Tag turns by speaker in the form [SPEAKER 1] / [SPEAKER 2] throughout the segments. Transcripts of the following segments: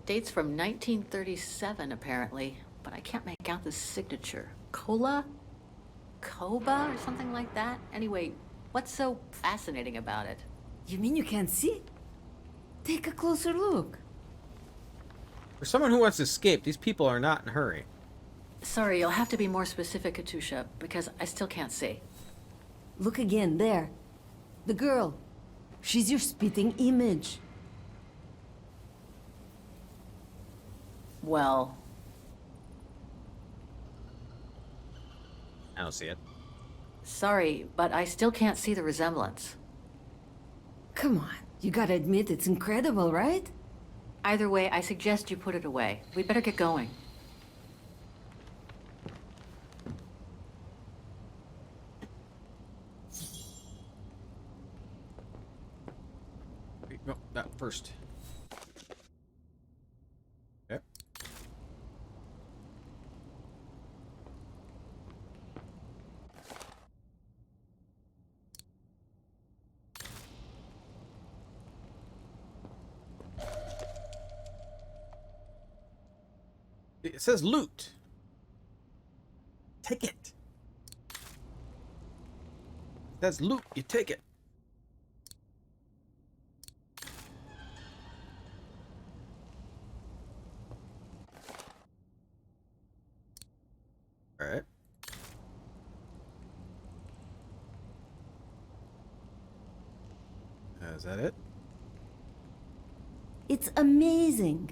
[SPEAKER 1] It dates from 1937, apparently, but I can't make out the signature. Cola? Koba or something like that? Anyway, what's so fascinating about it?
[SPEAKER 2] You mean you can't see? Take a closer look.
[SPEAKER 3] For someone who wants to escape, these people are not in a hurry.
[SPEAKER 1] Sorry, you'll have to be more specific, Katusha, because I still can't see.
[SPEAKER 2] Look again, there. The girl. She's your spitting image.
[SPEAKER 1] Well,
[SPEAKER 3] I don't see it.
[SPEAKER 1] sorry, but I still can't see the resemblance.
[SPEAKER 2] Come on, you gotta admit it's incredible, right?
[SPEAKER 1] Either way, I suggest you put it away. We better get going.
[SPEAKER 3] Wait, no, that first. Yep. It says loot. Take it. That's loot. You take it. All right. Is that it?
[SPEAKER 2] It's amazing.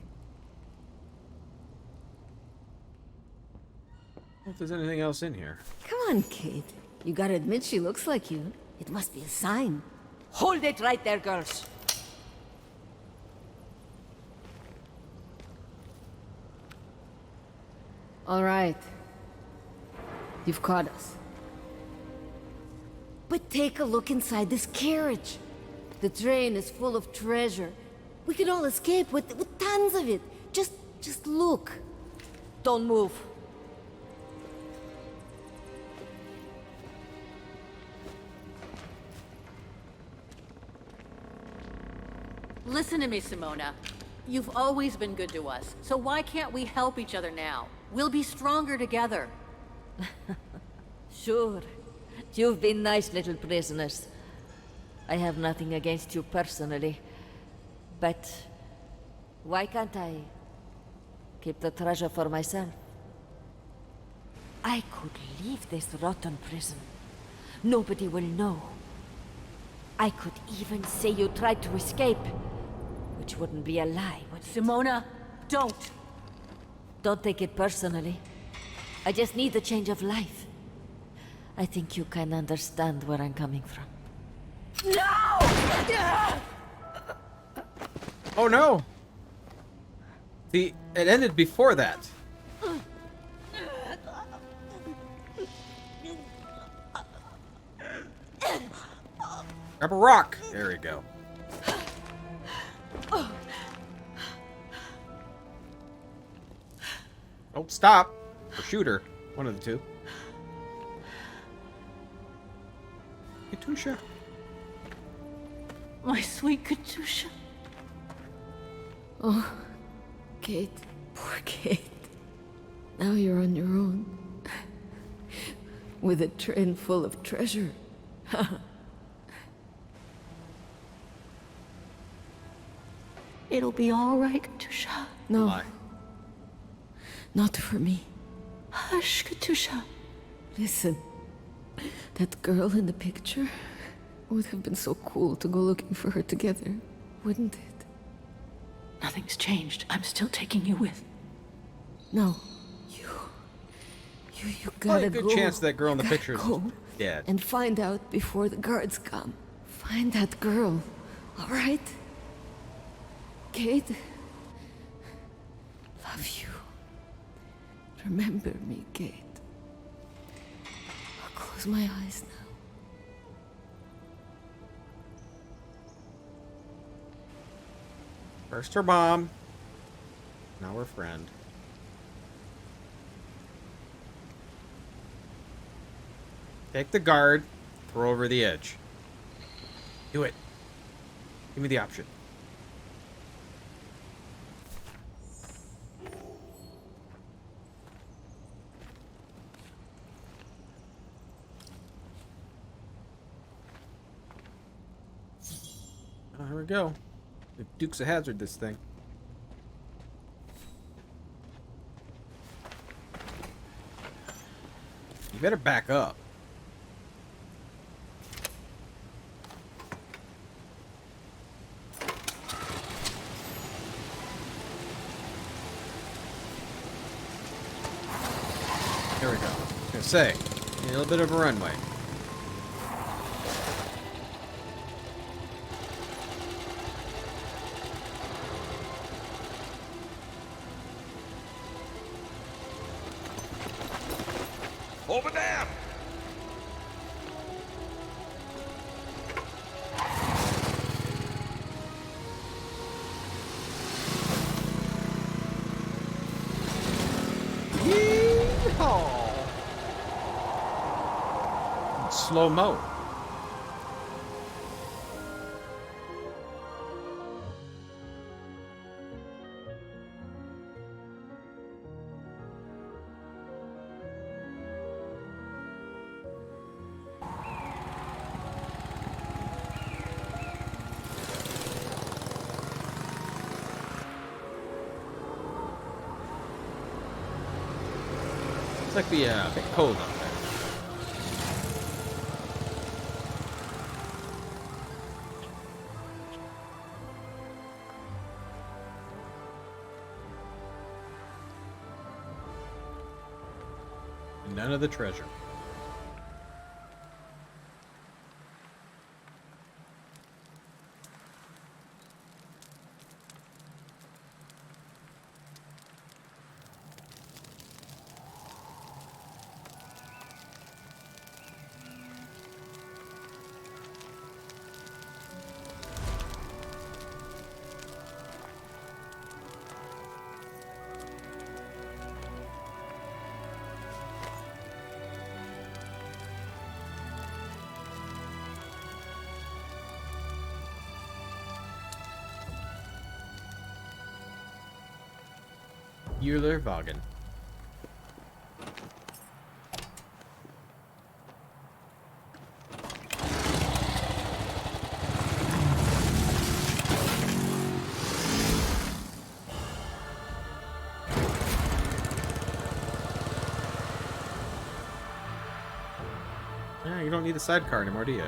[SPEAKER 3] If there's anything else in here.
[SPEAKER 2] Come on, Kate. You gotta admit she looks like you. It must be a sign.
[SPEAKER 4] Hold it right there, girls.
[SPEAKER 2] All right. You've caught us. But take a look inside this carriage. The train is full of treasure. We can all escape with tons of it. Just look.
[SPEAKER 4] Don't move.
[SPEAKER 1] Listen to me, Simona. You've always been good to us, so why can't we help each other now? We'll be stronger together.
[SPEAKER 4] Sure. You've been nice little prisoners. I have nothing against you personally. But why can't I keep the treasure for myself? I could leave this rotten prison. Nobody will know. I could even say you tried to escape, which wouldn't be a lie, would it?
[SPEAKER 1] Simona, don't!
[SPEAKER 4] Don't take it personally. I just need a change of life. I think you can understand where I'm coming from.
[SPEAKER 3] Oh no! See, it ended before that. Grab a rock. There we go. Don't stop. Or shoot her. One of the two. Katusha.
[SPEAKER 1] My sweet Katusha.
[SPEAKER 2] Oh, Kate. Poor Kate. Now you're on your own. With a train full of treasure.
[SPEAKER 1] It'll be all right, Katusha.
[SPEAKER 2] No,
[SPEAKER 3] Lie.
[SPEAKER 2] not for me.
[SPEAKER 1] Hush, Katusha.
[SPEAKER 2] Listen, that girl in the picture would have been so cool to go looking for her together, wouldn't it?
[SPEAKER 1] Nothing's changed. I'm still taking you with.
[SPEAKER 2] No, you
[SPEAKER 3] Probably
[SPEAKER 2] gotta
[SPEAKER 3] a good
[SPEAKER 2] go.
[SPEAKER 3] chance that girl in the
[SPEAKER 2] You gotta
[SPEAKER 3] picture is
[SPEAKER 2] go
[SPEAKER 3] dead.
[SPEAKER 2] and find out before the guards come. Find that girl, all right? Kate, love you. Remember me, Kate. I'll close my eyes now.
[SPEAKER 3] First her mom. Now her friend. Take the guard. Throw over the edge. Do it. Give me the option. here we go. The Dukes of Hazzard this thing. You better back up. There we go. I was gonna say, need a little bit of a runway.
[SPEAKER 5] Over there!
[SPEAKER 3] Yeehaw! Slow mo. It's like the bit cold up there. None of the treasure. Vaghen. Yeah, you don't need a sidecar anymore, do you?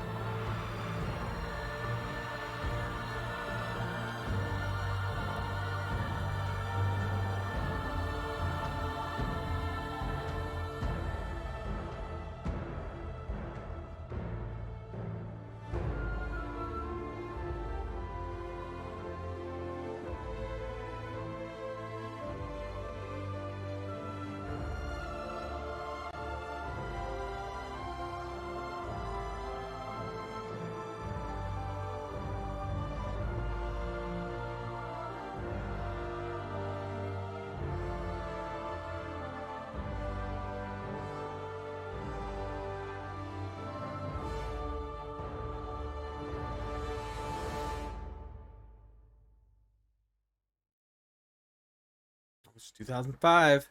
[SPEAKER 3] It's 2005.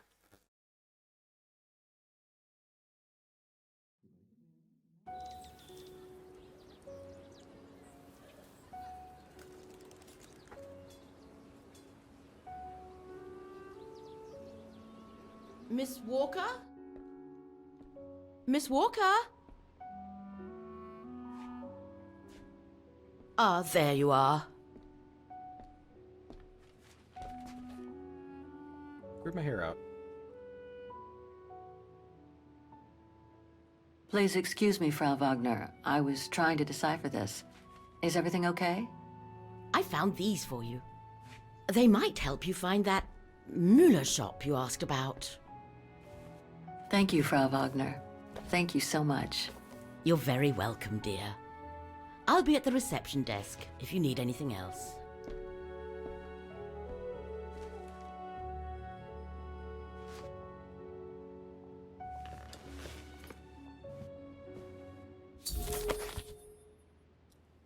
[SPEAKER 6] Miss Walker? Miss Walker? Ah, there you are.
[SPEAKER 3] Rip my hair out.
[SPEAKER 1] Please excuse me, Frau Wagner. I was trying to decipher this. Is everything okay?
[SPEAKER 6] I found these for you. They might help you find that Müller shop you asked about.
[SPEAKER 1] Thank you, Frau Wagner. Thank you so much.
[SPEAKER 6] You're very welcome, dear. I'll be at the reception desk if you need anything else.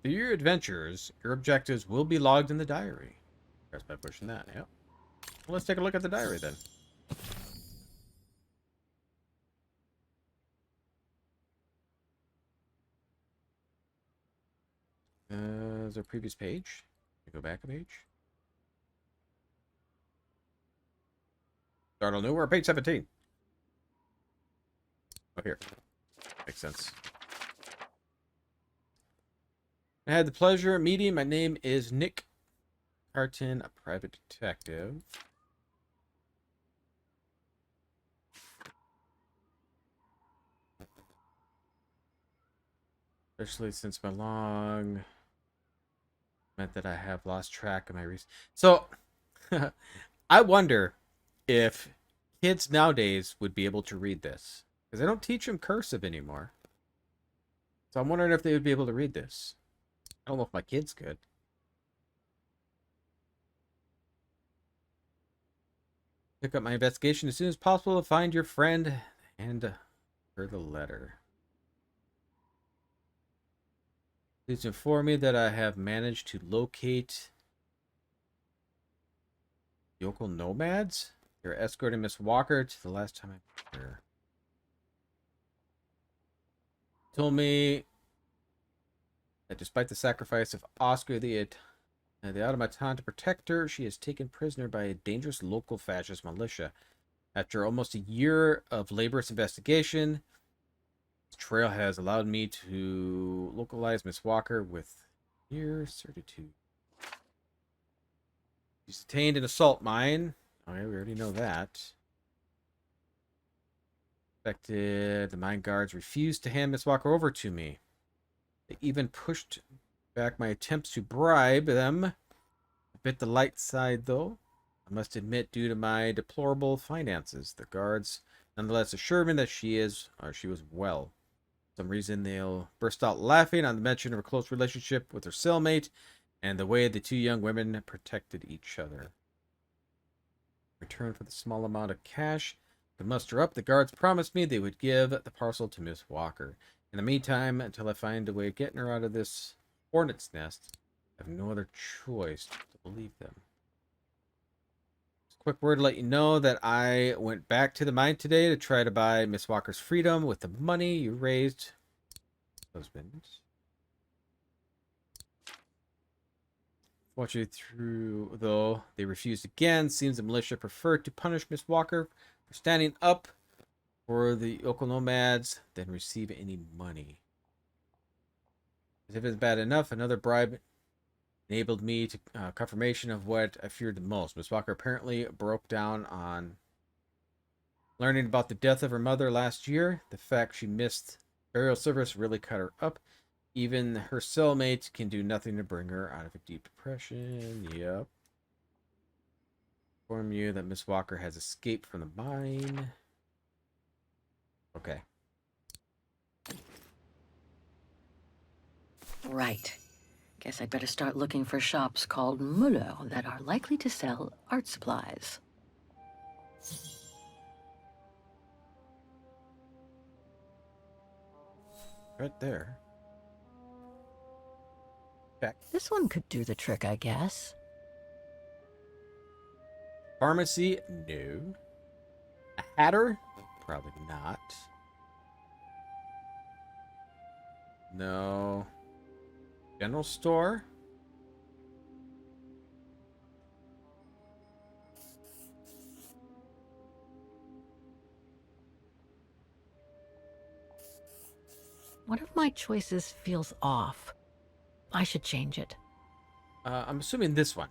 [SPEAKER 3] Through your adventures, your objectives will be logged in the diary. Press by pushing that, yep. Well, let's take a look at the diary then. was our previous page? Go back a page. Start all new. We're on page 17. Oh, here. Makes sense. I had the pleasure of meeting. My name is Nick Carton, a private detective. Especially since my long meant that I have lost track of my research. So, I wonder if kids nowadays would be able to read this. Because I don't teach them cursive anymore. So I'm wondering if they would be able to read this. I don't know if my kids could. Pick up my investigation as soon as possible to find your friend and her the letter. Please inform me that I have managed to locate local nomads. They're escorting Miss Walker to the last time I met her. Told me that despite the sacrifice of Oscar the automaton to protect her, she is taken prisoner by a dangerous local fascist militia. After almost a year of laborious investigation, this trail has allowed me to localize Miss Walker with near certitude. She's detained in a salt mine. Okay, we already know that. The mine guards refused to hand Miss Walker over to me. They even pushed back my attempts to bribe them. A bit the light side, though. I must admit, due to my deplorable finances, the guards nonetheless assured me that she was well. For some reason, they'll burst out laughing on the mention of her close relationship with her cellmate and the way the two young women protected each other. In return for the small amount of cash to muster up, the guards promised me they would give the parcel to Miss Walker. In the meantime, until I find a way of getting her out of this hornet's nest, I have no other choice to believe them. Just a quick word to let you know that I went back to the mine today to try to buy Miss Walker's freedom with the money you raised, husband. Watch you through, though they refused again. Seems the militia preferred to punish Miss Walker for standing up for the local nomads than receive any money. As if it's bad enough, another bribe enabled me to confirmation of what I feared the most. Miss Walker apparently broke down on learning about the death of her mother last year. The fact she missed burial service really cut her up. Even her cellmate can do nothing to bring her out of a deep depression. Yep. Inform you that Miss Walker has escaped from the mine. Okay.
[SPEAKER 1] Right. Guess I'd better start looking for shops called Muller that are likely to sell art supplies.
[SPEAKER 3] Right there. Check.
[SPEAKER 1] This one could do the trick, I guess.
[SPEAKER 3] Pharmacy? No. A hatter? Probably not. No. General store?
[SPEAKER 1] One of my choices feels off. I should change it.
[SPEAKER 3] I'm assuming this one.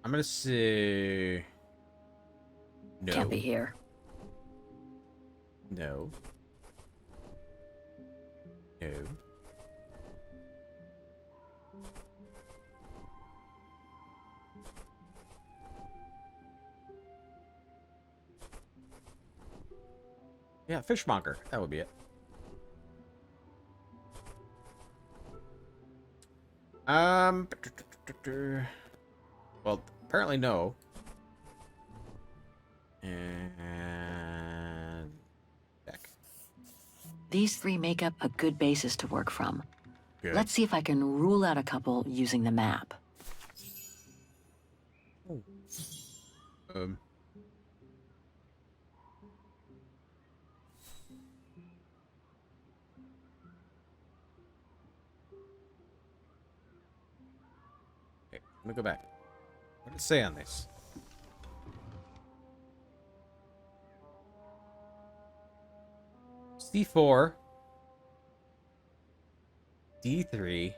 [SPEAKER 3] I'm gonna say no.
[SPEAKER 1] Can't be here.
[SPEAKER 3] No. No. Yeah, fishmonger. That would be it. Well, apparently no. And back.
[SPEAKER 1] These three make up a good basis to work from.
[SPEAKER 3] Good.
[SPEAKER 1] Let's see if I can rule out a couple using the map.
[SPEAKER 3] Let me go back. What does it say on this? C4, D3. Is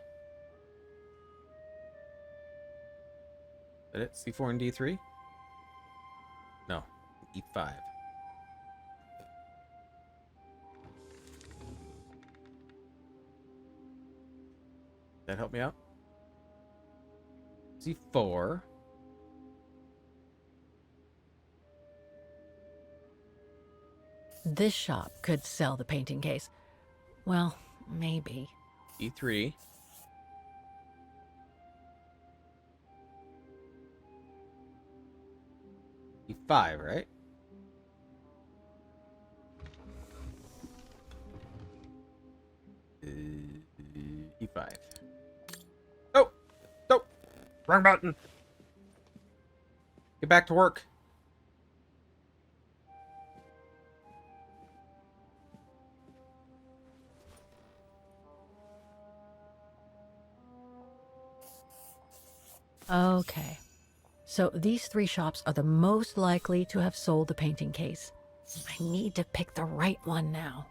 [SPEAKER 3] that it? C4 and D3? No, E5. That help me out? C4.
[SPEAKER 1] This shop could sell the painting case. Well, maybe.
[SPEAKER 3] E3. E5, right? E5. Oh! Oh! Wrong button! Get back to work.
[SPEAKER 1] Okay. So these three shops are the most likely to have sold the painting case. I need to pick the right one now.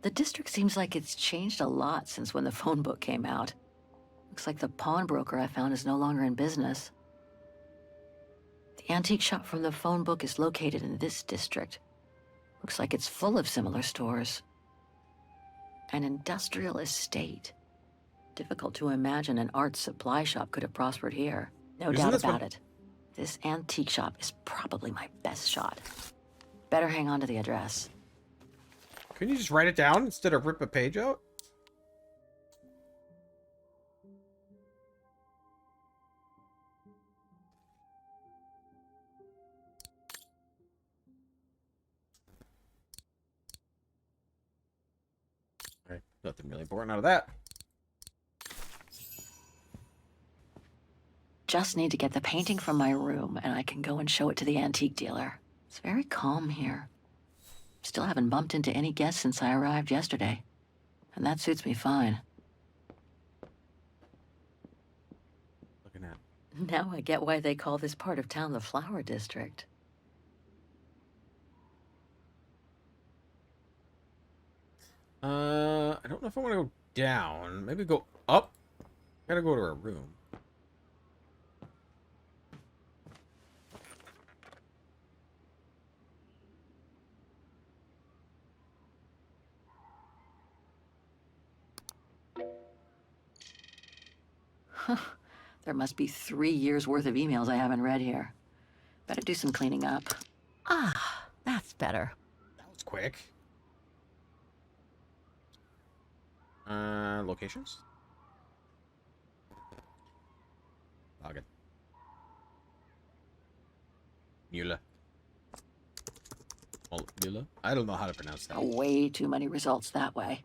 [SPEAKER 1] The district seems like it's changed a lot since when the phone book came out. Looks like the pawnbroker I found is no longer in business. The antique shop from the phone book is located in this district. Looks like it's full of similar stores. An industrial estate. Difficult to imagine an art supply shop could have prospered here. No doubt about it. This antique shop is probably my best shot. Better hang on to the address.
[SPEAKER 3] Can you just write it down instead of rip a page out? Alright, nothing really important out of that.
[SPEAKER 1] Just need to get the painting from my room and I can go and show it to the antique dealer. It's very calm here. Still haven't bumped into any guests since I arrived yesterday. And that suits me fine.
[SPEAKER 3] Looking at.
[SPEAKER 1] Now I get why they call this part of town the Flower District.
[SPEAKER 3] I don't know if I want to go down. Maybe go up. Gotta go to our room.
[SPEAKER 1] There must be 3 years worth of emails I haven't read here. Better do some cleaning up. Ah, that's better.
[SPEAKER 3] That was quick. Locations? Vaghen. Mula. Well, Mula? I don't know how to pronounce that.
[SPEAKER 1] Way too many results that way.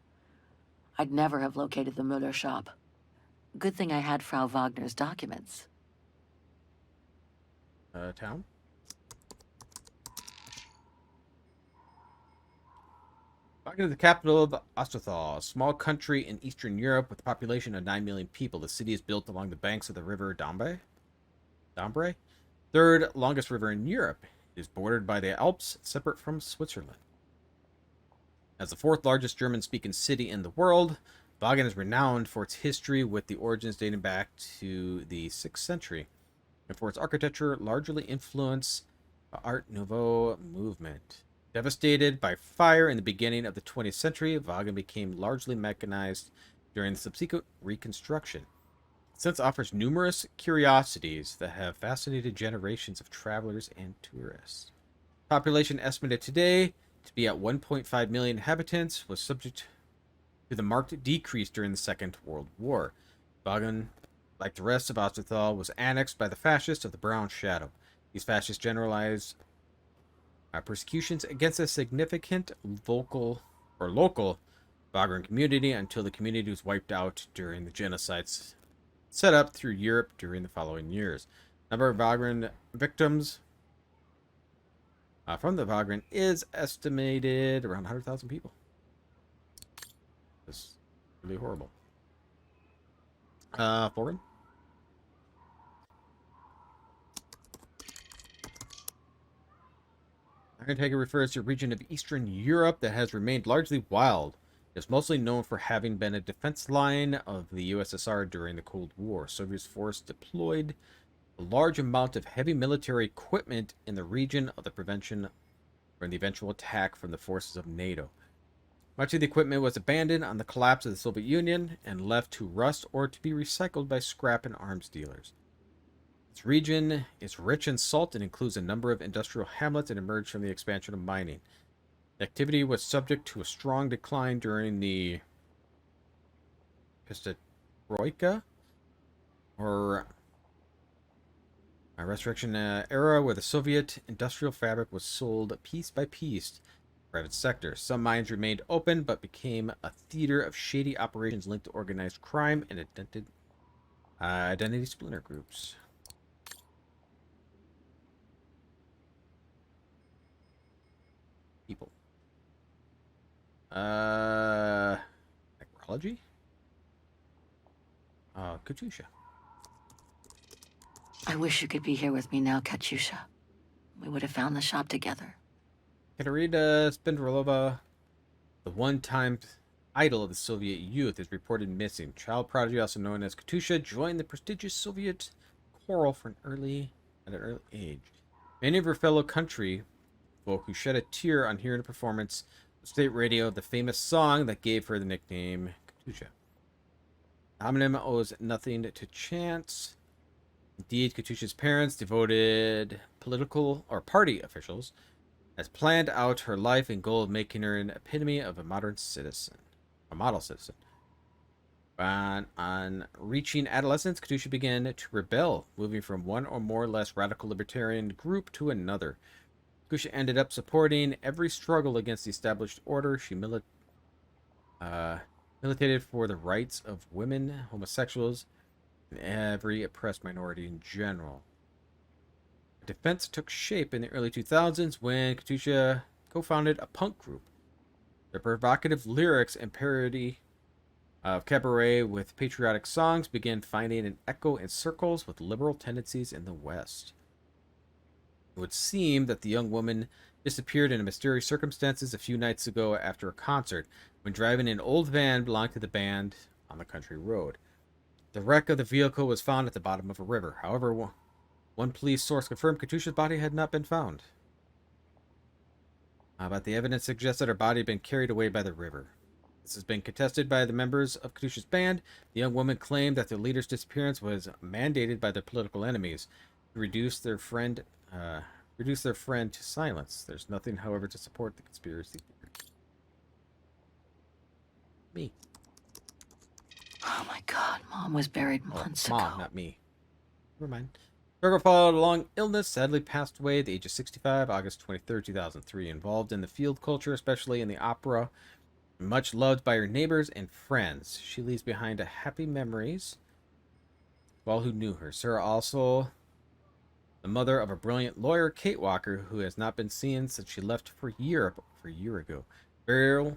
[SPEAKER 1] I'd never have located the Müller shop. Good thing I had Frau Wagner's documents.
[SPEAKER 3] Town? Vaghen is the capital of Osterthal, a small country in Eastern Europe with a population of 9 million people. The city is built along the banks of the river Dombre, third longest river in Europe. It is bordered by the Alps, separate from Switzerland. As the fourth largest German-speaking city in the world, Vaghen is renowned for its history, with the origins dating back to the 6th century, and for its architecture largely influenced by Art Nouveau movement. Devastated by fire in the beginning of the 20th century, Vaghen became largely mechanized during the subsequent reconstruction. It since offers numerous curiosities that have fascinated generations of travelers and tourists. Population estimated today to be at 1.5 million inhabitants, was subject to the marked decrease during the Second World War. Vaghen, like the rest of Osterthal, was annexed by the fascists of the Brown Shadow. These fascists generalized persecutions against a significant local Vaghen community until the community was wiped out during the genocides set up through Europe during the following years. Number of Vaghen victims from the Vaghen is estimated around 100,000 people. It's really horrible. Foreign. Iron Taiga refers to a region of Eastern Europe that has remained largely wild. It's mostly known for having been a defense line of the USSR during the Cold War. Soviet forces deployed a large amount of heavy military equipment in the region of the prevention for the eventual attack from the forces of NATO. Much of the equipment was abandoned on the collapse of the Soviet Union and left to rust or to be recycled by scrap and arms dealers. This region is rich in salt and includes a number of industrial hamlets that emerged from the expansion of mining. The activity was subject to a strong decline during the Perestroika, or Resurrection era, where the Soviet industrial fabric was sold piece by piece to the private sector. Some mines remained open, but became a theater of shady operations linked to organized crime and identity splinter groups. People. Necrology? Katusha.
[SPEAKER 1] I wish you could be here with me now, Katyusha. We would have found the shop together.
[SPEAKER 3] Katerina Spindrolova, the one-time idol of the Soviet youth, is reported missing. Child prodigy, also known as Katusha, joined the prestigious Soviet choral at an early age. Many of her fellow country folk who shed a tear on hearing a performance of state radio the famous song that gave her the nickname Katusha. The homonym owes nothing to chance. Indeed, Katusha's parents, devoted political or party officials, has planned out her life in goal of making her an epitome of a modern citizen, a model citizen. On reaching adolescence, Katusha began to rebel, moving from one or more less radical libertarian group to another. Katusha ended up supporting every struggle against the established order. She militated for the rights of women, homosexuals, and every oppressed minority in general. Defense took shape in the early 2000s when Katusha co-founded a punk group. Their provocative lyrics and parody of cabaret with patriotic songs began finding an echo in circles with liberal tendencies in the West. It would seem that the young woman disappeared in mysterious circumstances a few nights ago after a concert when driving an old van belonging to the band on the country road. The wreck of the vehicle was found at the bottom of a river. However, one police source confirmed Katusha's body had not been found. But the evidence suggests that her body had been carried away by the river. This has been contested by the members of Katusha's band. The young woman claimed that the leader's disappearance was mandated by their political enemies to reduce their friend to silence. There's nothing, however, to support the conspiracy theory. Me.
[SPEAKER 1] Oh my God, Mom was buried months ago.
[SPEAKER 3] Mom, not me. Never mind. Struggle followed a long illness, sadly passed away at the age of 65, August 23, 2003. Involved in the field culture, especially in the opera. Much loved by her neighbors and friends. She leaves behind a happy memories of all who knew her. Sarah also the mother of a brilliant lawyer, Kate Walker, who has not been seen since she left for Europe a year ago. Burial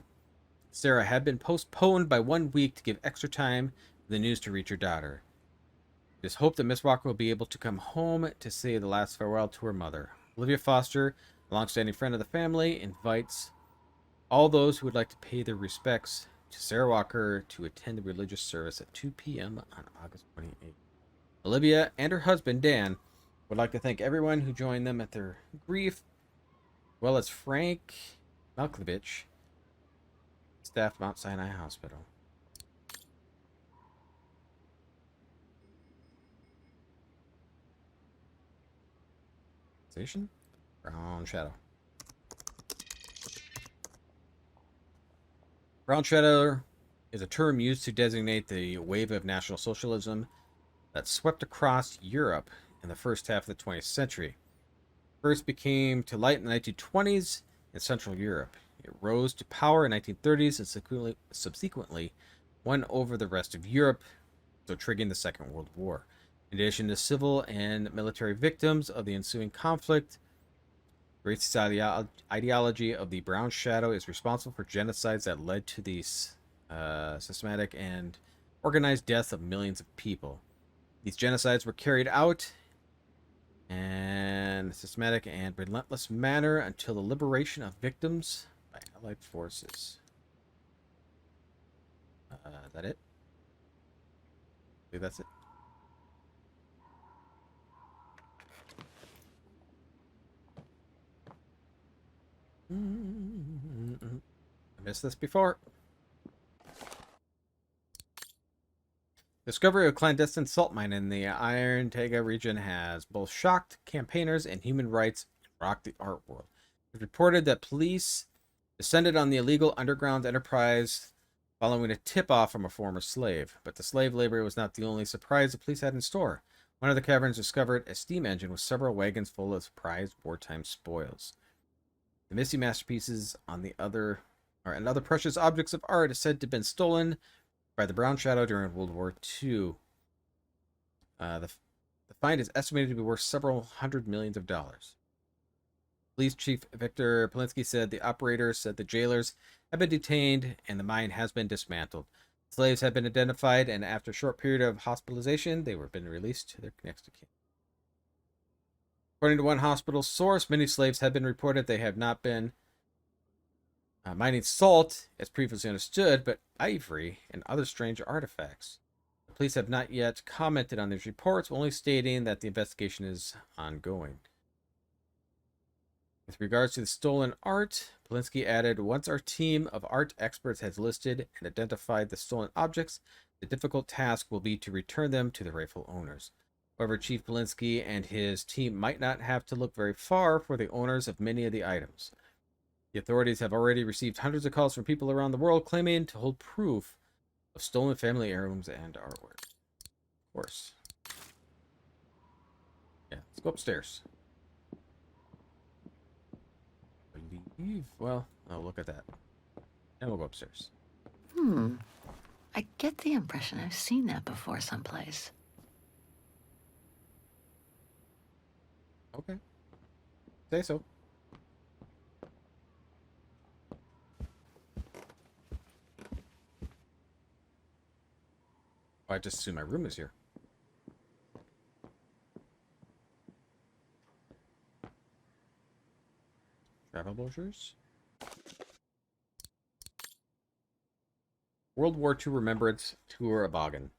[SPEAKER 3] Sarah had been postponed by 1 week to give extra time for the news to reach her daughter. It is hoped that Miss Walker will be able to come home to say the last farewell to her mother. Olivia Foster, a long-standing friend of the family, invites all those who would like to pay their respects to Sarah Walker to attend the religious service at 2 p.m. on August 28th. Olivia and her husband, Dan, would like to thank everyone who joined them at their grief, as well as Frank Malkovich, staff of Mount Sinai Hospital. Station? Brown Shadow. Brown Shadow is a term used to designate the wave of National Socialism that swept across Europe in the first half of the 20th century. First became to light in the 1920s in Central Europe. It rose to power in the 1930s and subsequently won over the rest of Europe, so triggering the Second World War. In addition to civil and military victims of the ensuing conflict, racist ideology of the Brown Shadow is responsible for genocides that led to the systematic and organized death of millions of people. These genocides were carried out in a systematic and relentless manner until the liberation of victims by Allied forces. Is that it? I think that's it. I missed this before. Discovery of clandestine salt mine in the Iron Taiga region has both shocked campaigners and human rights and rocked the art world. It's reported that police descended on the illegal underground enterprise following a tip-off from a former slave. But the slave labor was not the only surprise the police had in store. One of the caverns discovered a steam engine with several wagons full of prized wartime spoils. The missing masterpieces and other precious objects of art is said to have been stolen by the Brown Shadow during World War II. The find is estimated to be worth several $100 million. Police Chief Victor Polinsky said the operators said the jailers have been detained and the mine has been dismantled. Slaves have been identified, and after a short period of hospitalization, they were been released to their next of kin. According to one hospital source, many slaves have been reported they have not been mining salt, as previously understood, but ivory and other strange artifacts. The police have not yet commented on these reports, only stating that the investigation is ongoing. With regards to the stolen art, Polinsky added, once our team of art experts has listed and identified the stolen objects, the difficult task will be to return them to the rightful owners. However, Chief Polinsky and his team might not have to look very far for the owners of many of the items. The authorities have already received hundreds of calls from people around the world claiming to hold proof of stolen family heirlooms and artwork. Of course. Yeah, let's go upstairs. Well, oh, look at that. And we'll go upstairs.
[SPEAKER 1] I get the impression I've seen that before someplace.
[SPEAKER 3] Okay. Say so. Oh, I just assume my room is here. Travel brochures. World War II Remembrance Tour of Vaghen.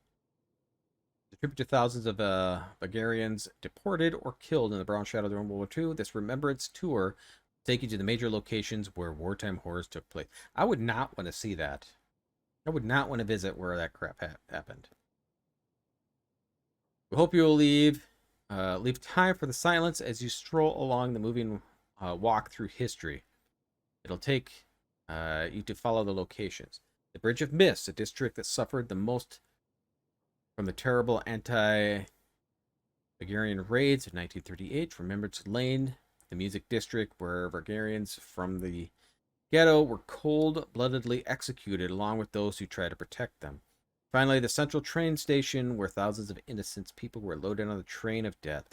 [SPEAKER 3] The tribute to thousands of Bulgarians deported or killed in the Brown Shadow during World War II. This Remembrance Tour will take you to the major locations where wartime horrors took place. I would not want to see that. I would not want to visit where that crap happened. We hope you will leave time for the silence as you stroll along the moving walk through history. It'll take you to follow the locations. The Bridge of Mist, a district that suffered the most from the terrible anti-Bulgarian raids of 1938. Remembrance Lane, the music district where Bulgarians from the ghetto were cold-bloodedly executed along with those who tried to protect them. Finally, the central train station where thousands of innocent people were loaded on the train of death.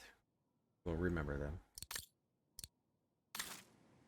[SPEAKER 3] We'll remember them.